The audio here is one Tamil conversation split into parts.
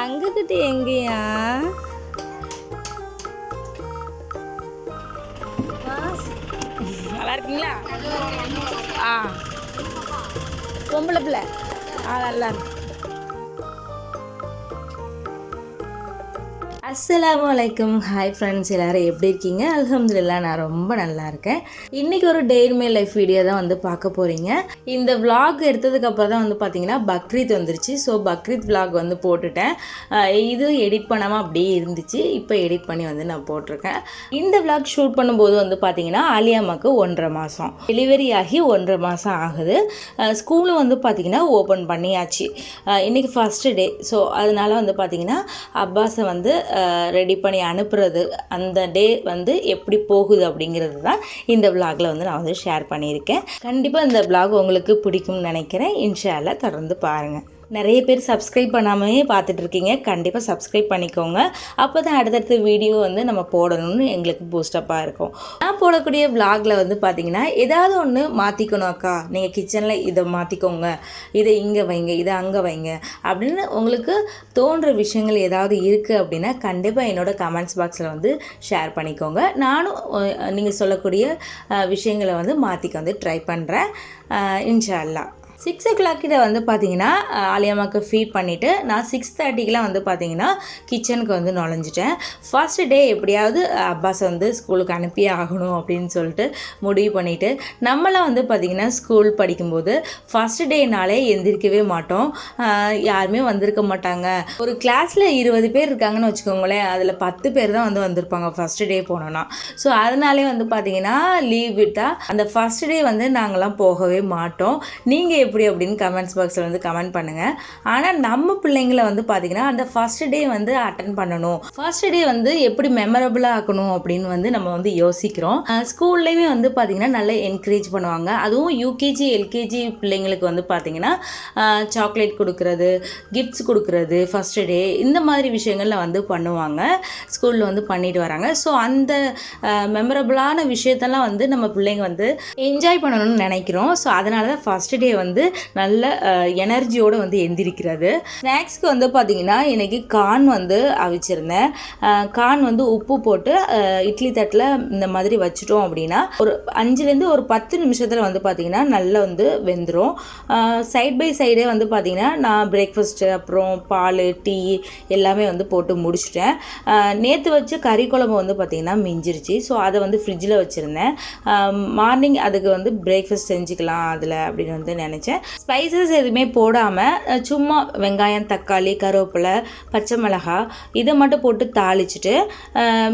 தங்கக்குட்டி எங்கேயா? நல்லா இருக்கீங்களா? பொம்பளை பிள்ளை நல்லா இருக்கு. அஸ்ஸலாமு அலைக்கும். ஹாய் ஃப்ரெண்ட்ஸ், எல்லோரும் எப்படி இருக்கீங்க? அல்ஹம்துலில்லாஹ் நான் ரொம்ப நல்லா இருக்கேன். இன்றைக்கி ஒரு டே இன் மை லைஃப் வீடியோ தான் வந்து பார்க்க போகிறீங்க. இந்த விலாக் எடுத்ததுக்கப்புறம் தான் வந்து பார்த்திங்கன்னா பக்ரீத் வந்துருச்சு. ஸோ பக்ரீத் விலாக் வந்து போட்டுட்டேன். இது எடிட் பண்ணாமல் அப்படியே இருந்துச்சு. இப்போ எடிட் பண்ணி வந்து நான் போட்டிருக்கேன். இந்த விலாக் ஷூட் பண்ணும்போது வந்து பார்த்திங்கன்னா ஆலியாமாவுக்கு 1.5 மாதம் டெலிவரி ஆகி 1.5 மாதம் ஆகுது. ஸ்கூலும் வந்து பார்த்திங்கன்னா ஓப்பன் பண்ணியாச்சு. இன்றைக்கி ஃபஸ்ட்டு டே. ஸோ அதனால் வந்து பார்த்திங்கன்னா அப்பாஸை வந்து ரெடி பண்ணி அனுப்புறது, அந்த டே வந்து எப்படி போகுது அப்படிங்கிறது தான் இந்த விலாகில் வந்து நான் வந்து ஷேர் பண்ணியிருக்கேன். கண்டிப்பாக இந்த விலாக் உங்களுக்கு பிடிக்கும்னு நினைக்கிறேன். இன்ஷா அல்லாஹ் தொடர்ந்து பாருங்கள். நிறைய பேர் சப்ஸ்கிரைப் பண்ணாமே பார்த்துட்ருக்கீங்க. கண்டிப்பாக சப்ஸ்கிரைப் பண்ணிக்கோங்க. அப்போ தான் அடுத்தடுத்த வீடியோ வந்து நம்ம போடணும்னு எங்களுக்கு பூஸ்டப்பாக இருக்கும். நான் போடக்கூடிய விலாகில் வந்து பார்த்திங்கன்னா ஏதாவது ஒன்று மாற்றிக்கணும் அக்கா, நீங்கள் கிச்சனில் இதை மாற்றிக்கோங்க, இதை இங்கே வைங்க, இதை அங்கே வைங்க அப்படின்னு உங்களுக்கு தோன்ற விஷயங்கள் ஏதாவது இருக்குது அப்படின்னா கண்டிப்பாக என்னோடய கமெண்ட்ஸ் பாக்ஸில் வந்து ஷேர் பண்ணிக்கோங்க. நானும் நீங்கள் சொல்லக்கூடிய விஷயங்களை வந்து மாற்றிக்க வந்து ட்ரை பண்ணுறேன் இன்ஷா அல்லாஹ். 6 o'clock கிட்ட வந்து பார்த்திங்கன்னா ஆலியாமாவுக்கு ஃபீட் பண்ணிவிட்டு நான் 6:30க்கெலாம் வந்து பார்த்திங்கன்னா கிச்சனுக்கு வந்து நுழைஞ்சிட்டேன். ஃபர்ஸ்ட் டே எப்படியாவது அப்பாஸை வந்து ஸ்கூலுக்கு அனுப்பியே ஆகணும் அப்படின்னு சொல்லிட்டு முடிவு பண்ணிவிட்டு, நம்மளாம் வந்து பார்த்திங்கன்னா ஸ்கூல் படிக்கும்போது ஃபர்ஸ்ட் டேனாலே எந்திரிக்கவே மாட்டோம். யாருமே வந்திருக்க மாட்டாங்க. ஒரு கிளாஸில் 20 பேர் இருக்காங்கன்னு வச்சுக்கோங்களேன், அதில் 10 பேர் தான் வந்து வந்திருப்பாங்க ஃபர்ஸ்ட் டே போனோன்னா. ஸோ அதனாலே வந்து பார்த்திங்கன்னா லீவ் விட்டால் அந்த ஃபர்ஸ்ட் டே வந்து நாங்களாம் போகவே மாட்டோம். நீங்கள் எப்படி அப்படின்னு கமெண்ட்ஸ் பாக்ஸில் வந்து கமெண்ட் பண்ணுங்கள். ஆனால் நம்ம பிள்ளைங்களை வந்து பார்த்திங்கன்னா அந்த ஃபர்ஸ்ட் டே வந்து அட்டன் பண்ணணும், ஃபர்ஸ்ட் டே வந்து எப்படி மெமரபுளாக ஆக்கணும் அப்படின்னு வந்து நம்ம வந்து யோசிக்கிறோம். ஸ்கூல்லையுமே வந்து பார்த்திங்கன்னா நல்லா என்கரேஜ் பண்ணுவாங்க. அதுவும் யூகேஜி எல்கேஜி பிள்ளைங்களுக்கு வந்து பார்த்திங்கன்னா சாக்லேட் கொடுக்குறது, கிஃப்ட்ஸ் கொடுக்குறது ஃபர்ஸ்ட் டே, இந்த மாதிரி விஷயங்களில் வந்து பண்ணுவாங்க. ஸ்கூலில் வந்து பண்ணிட்டு வராங்க. ஸோ அந்த மெமரபுளான விஷயத்தெல்லாம் வந்து நம்ம பிள்ளைங்க வந்து என்ஜாய் பண்ணணும்னு நினைக்கிறோம். ஸோ அதனால தான் ஃபர்ஸ்ட் டே வந்து நல்ல எனர்ஜியோடு வந்து எந்திரிக்கிறது. ஸ்நாக்ஸ்க்கு வந்து பார்த்திங்கன்னா இன்றைக்கி கார்ன் வந்து அவிச்சிருந்தேன். கார்ன் வந்து உப்பு போட்டு இட்லி தட்டில் இந்த மாதிரி வச்சுட்டோம் அப்படின்னா ஒரு 5லேருந்து ஒரு 10 நிமிஷத்தில் வந்து பார்த்திங்கன்னா நல்லா வந்து வெந்துடும். சைட் பை சைடே வந்து பார்த்திங்கன்னா நான் பிரேக்ஃபாஸ்ட்டு அப்புறம் பால் டீ எல்லாமே வந்து போட்டு முடிச்சிட்டேன். நேற்று வச்சு கறி குழம்பு வந்து பார்த்திங்கன்னா மிஞ்சிருச்சு. ஸோ அதை வந்து ஃப்ரிட்ஜில் வச்சுருந்தேன். மார்னிங் அதுக்கு வந்து பிரேக்ஃபாஸ்ட் செஞ்சுக்கலாம் அதில் அப்படின்னு வந்து நினச்சேன். ஸ்பைசஸ் எதுவுமே போடாமல் சும்மா வெங்காயம், தக்காளி, கருவேப்பிலை, பச்சை மிளகாய் இதை மட்டும் போட்டு தாளிச்சிட்டு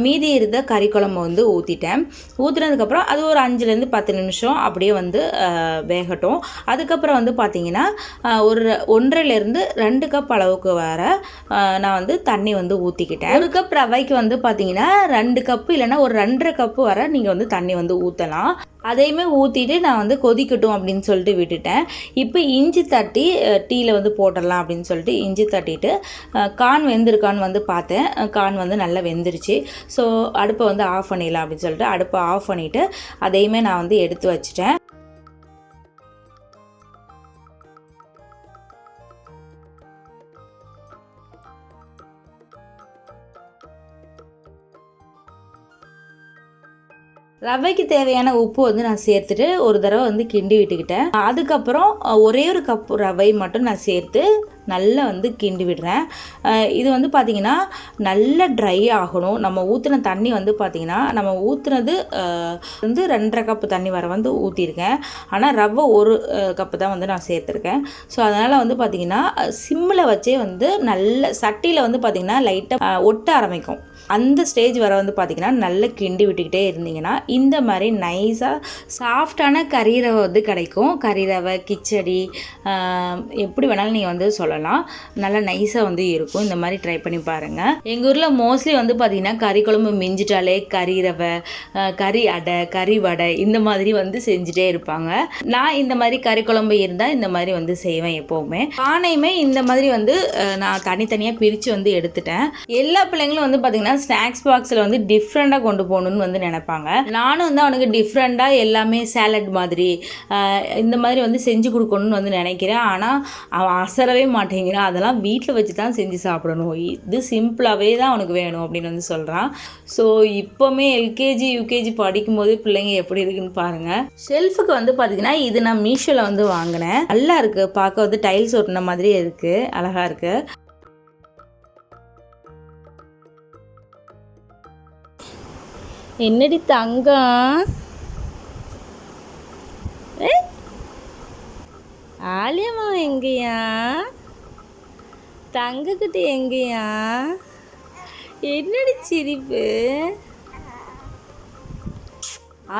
மீதி இருந்த கறி குழம்பு வந்து ஊற்றிட்டேன். ஊற்றுனதுக்கப்புறம் அது ஒரு 5லேருந்து 10 நிமிஷம் அப்படியே வந்து வேகட்டும். அதுக்கப்புறம் வந்து பார்த்திங்கன்னா ஒரு 1.5லேருந்து 2 கப் அளவுக்கு வர நான் வந்து தண்ணி வந்து ஊற்றிக்கிட்டேன். 1 கப் ரவைக்கு வந்து பார்த்திங்கன்னா 2 கப்பு இல்லைன்னா ஒரு 2.5 கப்பு வர நீங்கள் வந்து தண்ணி வந்து ஊற்றலாம். அதையுமே ஊற்றிட்டு நான் வந்து கொதிக்கட்டும் அப்படின்னு சொல்லிட்டு விட்டுட்டேன். இப்போ இஞ்சி தட்டி டீயில் வந்து போட்டுடலாம் அப்படின்னு சொல்லிட்டு இஞ்சி தட்டிட்டு கார்ன் வெந்திருக்கான்னு வந்து பார்த்தேன். கார்ன் வந்து நல்லா வெந்துருச்சு. ஸோ அடுப்பை வந்து ஆஃப் பண்ணிடலாம் அப்படின்னு சொல்லிட்டு அடுப்பை ஆஃப் பண்ணிவிட்டு அதையுமே நான் வந்து எடுத்து வச்சிட்டேன். ரவைக்கு தேவையான உப்பு வந்து நான் சேர்த்துட்டு ஒரு தடவை வந்து கிண்டி விட்டுக்கிட்டேன். அதுக்கப்புறம் ஒரே ஒரு கப் ரவை மட்டும் நான் சேர்த்து நல்லா வந்து கிண்டி விடுறேன். இது வந்து பார்த்திங்கன்னா நல்லா ட்ரை ஆகணும். நம்ம ஊற்றின தண்ணி வந்து பார்த்திங்கன்னா நம்ம ஊற்றுனது வந்து 2.5 கப்பு தண்ணி வர வந்து ஊற்றிருக்கேன். ஆனால் ரவை 1 கப்பு தான் வந்து நான் சேர்த்துருக்கேன். ஸோ அதனால் வந்து பார்த்திங்கன்னா சிம்மில் வச்சே வந்து நல்ல சட்டியில் வந்து பார்த்திங்கன்னா லைட்டாக ஒட்ட ஆரம்பிக்கும். அந்த ஸ்டேஜ் வர வந்து பார்த்திங்கன்னா நல்லா கிண்டி விட்டுக்கிட்டே இருந்தீங்கன்னா இந்த மாதிரி நைஸாக சாஃப்டான கறி ரவை வந்து கிடைக்கும். கறி ரவை, கிச்சடி எப்படி வேணாலும் நீங்கள் வந்து சொல்லலாம். நல்லா நைஸாக வந்து இருக்கும். இந்த மாதிரி ட்ரை பண்ணி பாருங்கள். எங்கள் ஊரில் மோஸ்ட்லி வந்து பார்த்திங்கன்னா கறி குழம்பு மிஞ்சிட்டாலே கறி ரவை, கறி அடை, கறி வடை இந்த மாதிரி வந்து செஞ்சுட்டே இருப்பாங்க. நான் இந்த மாதிரி கறி குழம்பு இருந்தால் இந்த மாதிரி வந்து செய்வேன் எப்போவுமே. பானையுமே இந்த மாதிரி வந்து நான் தனித்தனியாக பிரித்து வந்து எடுத்துட்டேன். எல்லா பிள்ளைங்களும் வந்து பார்த்திங்கன்னா ஸ்நாக்ஸ் பாக்ஸில் வந்து டிஃப்ரெண்ட்டாக கொண்டு போகணுன்னு வந்து நினைப்பாங்க. நானும் வந்து அவனுக்கு டிஃப்ரெண்ட்டாக எல்லாமே சேலட் மாதிரி இந்த மாதிரி வந்து செஞ்சு கொடுக்கணும்னு வந்து நினைக்கிறேன். ஆனால் அவன் அசரவே மாட்டேங்கிறான், அதெல்லாம் வீட்டில் வச்சு தான் செஞ்சு சாப்பிடணும், இது சிம்பிளாகவே தான் அவனுக்கு வேணும் அப்படின்னு வந்து சொல்கிறான். ஸோ இப்போவுமே எல்கேஜி யூகேஜி படிக்கும்போது பிள்ளைங்க எப்படி இருக்குன்னு பாருங்கள். ஷெல்ஃபுக்கு வந்து பார்த்திங்கன்னா இது நான் மீஷோவில் வந்து வாங்கினேன். நல்லா இருக்குது, பார்க்க வந்து டைல்ஸ் ஒட்டின மாதிரியே இருக்குது, அழகாக இருக்குது. என்னடி தங்கம், ஆலியம்மா எங்கேயா, தங்கக்கிட்ட எங்கேயா, என்னடி சிரிப்பு.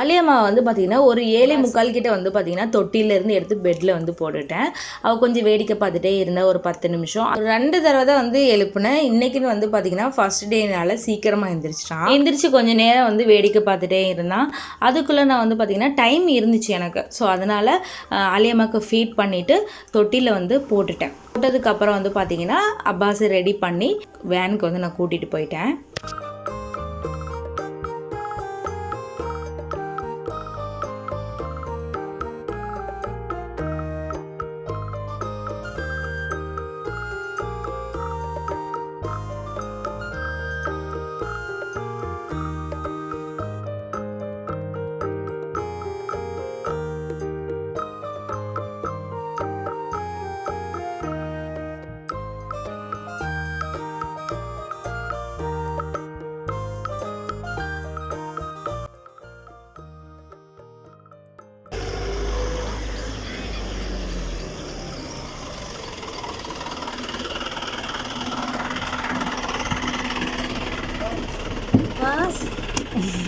ஆலியம்மா வந்து பார்த்திங்கன்னா ஒரு 7:45 கிட்ட வந்து பார்த்திங்கன்னா தொட்டிலேருந்து எடுத்து பெட்டில் வந்து போட்டுட்டேன். அவள் கொஞ்சம் வேடிக்கை பார்த்துட்டே இருந்தால் ஒரு 10 நிமிஷம். 2 தடவை தான் வந்து எழுப்புனேன். இன்றைக்கின்னு வந்து பார்த்திங்கன்னா ஃபஸ்ட் டேனால சீக்கிரமாக எந்திரிச்சு கொஞ்சம் நேரம் வந்து வேடிக்கை பார்த்துட்டே இருந்தான். அதுக்குள்ளே நான் வந்து பார்த்திங்கன்னா டைம் இருந்துச்சு எனக்கு. ஸோ அதனால் ஆலியம்மாவுக்கு ஃபீட் பண்ணிவிட்டு தொட்டியில் வந்து போட்டுட்டேன். போட்டதுக்கப்புறம் வந்து பார்த்திங்கன்னா அப்பாஸை ரெடி பண்ணி வேனுக்கு வந்து நான் கூட்டிகிட்டு போயிட்டேன்.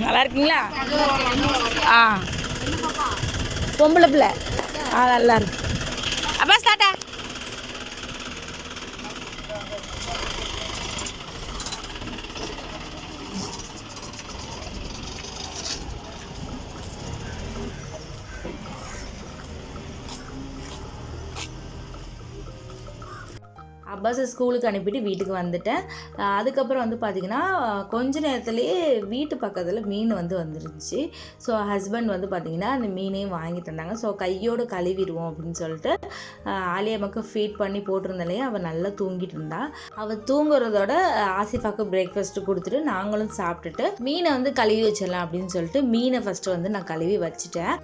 நல்லா இருக்கீங்களா? பொம்பளை பிள்ளை நல்லா இருக்கு. அப்பா ஸ்டார்ட்டா. அப்பாஸை ஸ்கூலுக்கு அனுப்பிட்டு வீட்டுக்கு வந்துட்டேன். அதுக்கப்புறம் வந்து பார்த்திங்கன்னா கொஞ்ச நேரத்துலேயே வீட்டு பக்கத்தில் மீன் வந்து வந்துருந்துச்சு. ஸோ ஹஸ்பண்ட் வந்து பார்த்திங்கன்னா அந்த மீனையும் வாங்கி தந்தாங்க. ஸோ கையோடு கழுவிடுவோம் அப்படின்னு சொல்லிட்டு ஆலியம்மாக்கு ஃபீட் பண்ணி போட்டிருந்தாலே அவள் நல்லா தூங்கிட்டு இருந்தா. அவள் தூங்குறதோட ஆசிஃபாக்கு பிரேக்ஃபாஸ்ட்டு கொடுத்துட்டு நாங்களும் சாப்பிட்டுட்டு மீனை வந்து கழுவி வச்சிடலாம் அப்படின்னு சொல்லிட்டு மீனை ஃபஸ்ட்டு வந்து நான் கழுவி வச்சுட்டேன்.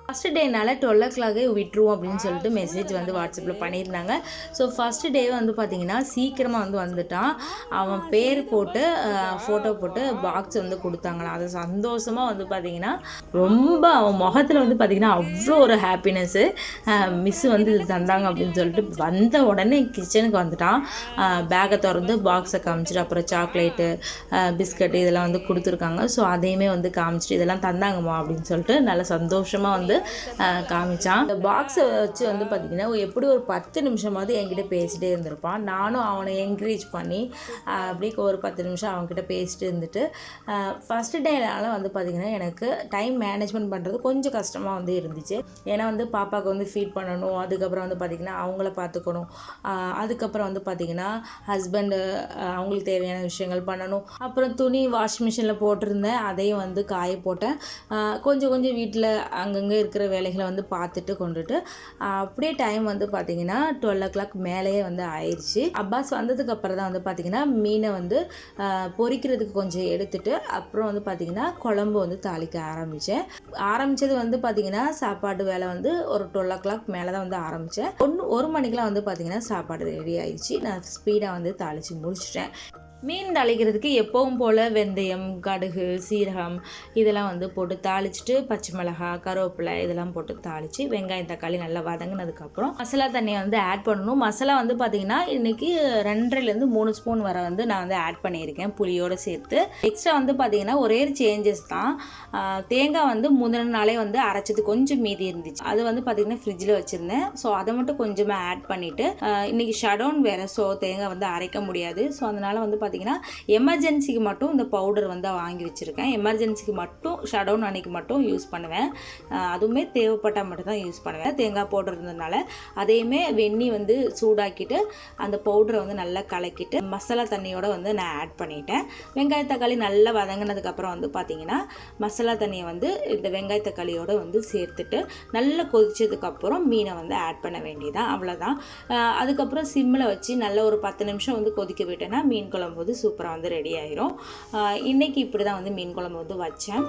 ஃபஸ்ட்டு டேனால் 12 o'clock விட்டுருவோம் அப்படின்னு சொல்லிட்டு மெசேஜ் வந்து வாட்ஸ்அப்பில் பண்ணியிருந்தாங்க. ஸோ ஃபஸ்ட்டு டே வந்து பார்த்திங்கன்னா சீக்கிரமாக வந்து வந்துட்டான். அவன் பேர் போட்டு ஃபோட்டோ போட்டு பாக்ஸ் வந்து கொடுத்தாங்களாம். அது சந்தோஷமாக வந்து பார்த்திங்கன்னா ரொம்ப அவன் முகத்தில் வந்து பார்த்திங்கன்னா அவ்வளோ ஒரு ஹாப்பினஸ்ஸு. மிஸ்ஸு வந்து இது தந்தாங்க அப்படின்னு சொல்லிட்டு வந்த உடனே கிச்சனுக்கு வந்துட்டான். பேக்கை திறந்து பாக்ஸை காமிச்சிட்டு அப்புறம் சாக்லேட்டு பிஸ்கட்டு இதெல்லாம் வந்து கொடுத்துருக்காங்க. ஸோ அதையுமே வந்து காமிச்சிட்டு இதெல்லாம் தந்தாங்கம்மா அப்படின்னு சொல்லிட்டு நல்ல சந்தோஷமாக வந்து காமிச்சான். இந்த பாக்ஸை வச்சு வந்து பார்த்திங்கன்னா எப்படி ஒரு 10 நிமிஷமாவது என்கிட்ட பேசிகிட்டே இருந்திருப்பான். நானும் அவனை என்கரேஜ் பண்ணி அப்படியே ஒரு 10 நிமிஷம் அவன்கிட்ட பேசிட்டு இருந்துட்டு ஃபஸ்ட்டு டேனால வந்து பார்த்திங்கன்னா எனக்கு டைம் மேனேஜ்மெண்ட் பண்ணுறது கொஞ்சம் கஷ்டமாக வந்து இருந்துச்சு. ஏன்னா வந்து பாப்பாவுக்கு வந்து ஃபீட் பண்ணணும், அதுக்கப்புறம் வந்து பார்த்திங்கன்னா அவங்கள பார்த்துக்கணும், அதுக்கப்புறம் வந்து பார்த்திங்கன்னா ஹஸ்பண்டு அவங்களுக்கு தேவையான விஷயங்கள் பண்ணணும், அப்புறம் துணி வாஷிங் மிஷினில் போட்டிருந்தேன் அதையும் வந்து காய போட்டேன். கொஞ்சம் வீட்டில் அங்கங்கே இருக்கிற வேலைகளை வந்து பார்த்துட்டு கொண்டுட்டு அப்படியே டைம் வந்து பார்த்திங்கன்னா 12 o'clock மேலேயே வந்து ஆயிடுச்சு. அப்பாஸ் வந்ததுக்கு அப்புறம் தான் வந்து பார்த்திங்கன்னா மீனை வந்து பொரிக்கிறதுக்கு கொஞ்சம் எடுத்துட்டு அப்புறம் வந்து பார்த்திங்கன்னா குழம்பு வந்து தாளிக்க ஆரம்பித்தது வந்து பார்த்திங்கன்னா சாப்பாடு வேலை வந்து ஒரு 12 o'clock மேலே தான் வந்து ஆரம்பித்தேன். 1 மணிக்கெலாம் வந்து பார்த்திங்கன்னா சாப்பாடு ரெடி ஆயிடுச்சு. நான் ஸ்பீடாக வந்து தாளித்து முடிச்சிட்டேன். மீன் தாளிக்கிறதுக்கு எப்பவும் போல் வெந்தயம், கடுகு, சீரகம் இதெல்லாம் வந்து போட்டு தாளிச்சிட்டு பச்சை மிளகாய், கருவேப்பிலை இதெல்லாம் போட்டு தாளித்து வெங்காயம் தக்காளி நல்லா வதங்கினதுக்கப்புறம் மசாலா தண்ணியை வந்து ஆட் பண்ணணும். மசாலா வந்து பார்த்திங்கன்னா இன்றைக்கி 2 3 ஸ்பூன் வரை வந்து நான் வந்து ஆட் பண்ணியிருக்கேன் புளியோடு சேர்த்து. எக்ஸ்ட்ரா வந்து பார்த்திங்கன்னா ஒரே சேஞ்சஸ் தான். தேங்காய் வந்து முந்தின நாளே வந்து அரைச்சது கொஞ்சம் மீதி இருந்துச்சு. அது வந்து பார்த்திங்கன்னா ஃப்ரிட்ஜில் வச்சுருந்தேன். ஸோ அதை மட்டும் கொஞ்சமாக ஆட் பண்ணிவிட்டு இன்றைக்கி ஷடவுன் வேறு. ஸோ தேங்காய் வந்து அரைக்க முடியாது. ஸோ அதனால் வந்து பார்த்திங்கன்னா எமர்ஜென்சிக்கு மட்டும் இந்த பவுடர் வந்து வாங்கி வச்சுருக்கேன். எமர்ஜென்சிக்கு மட்டும் ஷடவுன் அன்றைக்கி மட்டும் யூஸ் பண்ணுவேன். அதுவுமே தேவைப்பட்டால் மட்டும் தான் யூஸ் பண்ணுவேன். தேங்காய் பவுடர் இருந்ததுனால அதையுமே வெந்நீர் வந்து சூடாக்கிட்டு அந்த பவுடரை வந்து நல்லா கலக்கிட்டு மசாலா தண்ணியோடு வந்து நான் ஆட் பண்ணிட்டேன். வெங்காய தக்காளி நல்லா வதங்கினதுக்கப்புறம் வந்து பார்த்திங்கன்னா மசாலா தண்ணியை வந்து இந்த வெங்காய தக்காளியோடு வந்து சேர்த்துட்டு நல்லா கொதிச்சதுக்கப்புறம் மீனை வந்து ஆட் பண்ண வேண்டியதான், அவ்வளோதான். அதுக்கப்புறம் சிம்மில் வச்சு நல்லா ஒரு 10 நிமிஷம் வந்து கொதிக்க விட்டேன்னா மீன் குழம்பு வந்து சூப்பராக வந்து ரெடி ஆயிரும். இன்றைக்கி இப்படி தான் வந்து மீன் குழம்பு வந்து வச்சேன்.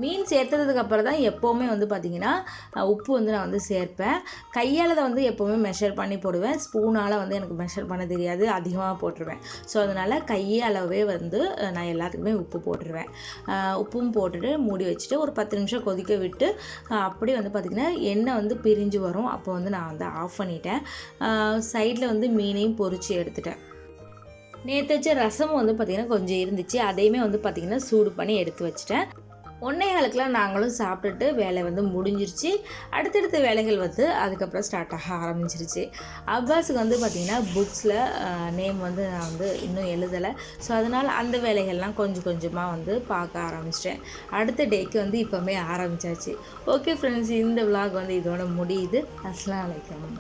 மீன் சேர்த்ததுக்கப்புறம் தான் எப்போவுமே வந்து பார்த்திங்கன்னா உப்பு வந்து நான் வந்து சேர்ப்பேன். கையால் தான் வந்து எப்போவுமே மெஷர் பண்ணி போடுவேன். ஸ்பூனால் வந்து எனக்கு மெஷர் பண்ண தெரியாது, அதிகமாக போட்டுருவேன். ஸோ அதனால் கையாலவே வந்து நான் எல்லாத்துக்குமே உப்பு போட்டுருவேன். உப்பும் போட்டுட்டு மூடி வச்சுட்டு ஒரு 10 நிமிஷம் கொதிக்க விட்டு அப்படியே வந்து பார்த்திங்கன்னா எண்ணெய் வந்து பிரிஞ்சு வரும். அப்போ வந்து நான் வந்து ஆஃப் பண்ணிட்டேன். சைடில் வந்து மீனையும் பொரித்து எடுத்துட்டேன். நேற்று வச்ச ரசம் வந்து பார்த்திங்கன்னா கொஞ்சம் இருந்துச்சு, அதையுமே வந்து பார்த்திங்கன்னா சூடு பண்ணி எடுத்து வச்சுட்டேன். 1:15 நாங்களும் சாப்பிட்டுட்டு வேலை வந்து முடிஞ்சிருச்சு. அடுத்தடுத்த வேலைகள் வந்து அதுக்கப்புறம் ஸ்டார்ட் ஆக ஆரம்பிச்சிருச்சு. அப்பாஸுக்கு வந்து பார்த்திங்கன்னா புக்ஸில் நேம் வந்து நான் வந்து இன்னும் எழுதலை. ஸோ அதனால் அந்த வேலைகள்லாம் கொஞ்சம் கொஞ்சமாக வந்து பார்க்க ஆரம்பிச்சிட்டேன். அடுத்த டேக்கு வந்து இப்போவே ஆரம்பித்தாச்சு. ஓகே ஃப்ரெண்ட்ஸ், இந்த விலாக் வந்து இதோட முடியுது. அஸ்ஸலாமு அலைக்கும்.